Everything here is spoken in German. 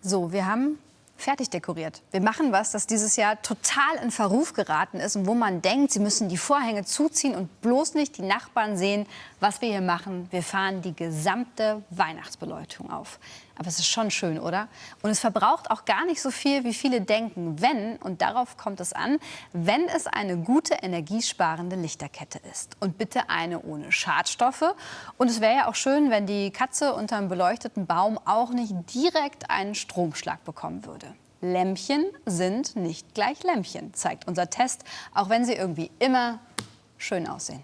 So, wir haben fertig dekoriert. Wir machen was, das dieses Jahr total in Verruf geraten ist und wo man denkt, Sie müssen die Vorhänge zuziehen und bloß nicht die Nachbarn sehen, was wir hier machen. Wir fahren die gesamte Weihnachtsbeleuchtung auf. Aber es ist schon schön, oder? Und es verbraucht auch gar nicht so viel, wie viele denken, wenn, und darauf kommt es an, wenn es eine gute energiesparende Lichterkette ist. Und bitte eine ohne Schadstoffe. Und es wäre ja auch schön, wenn die Katze unter einem beleuchteten Baum auch nicht direkt einen Stromschlag bekommen würde. Lämpchen sind nicht gleich Lämpchen, zeigt unser Test, auch wenn sie irgendwie immer schön aussehen.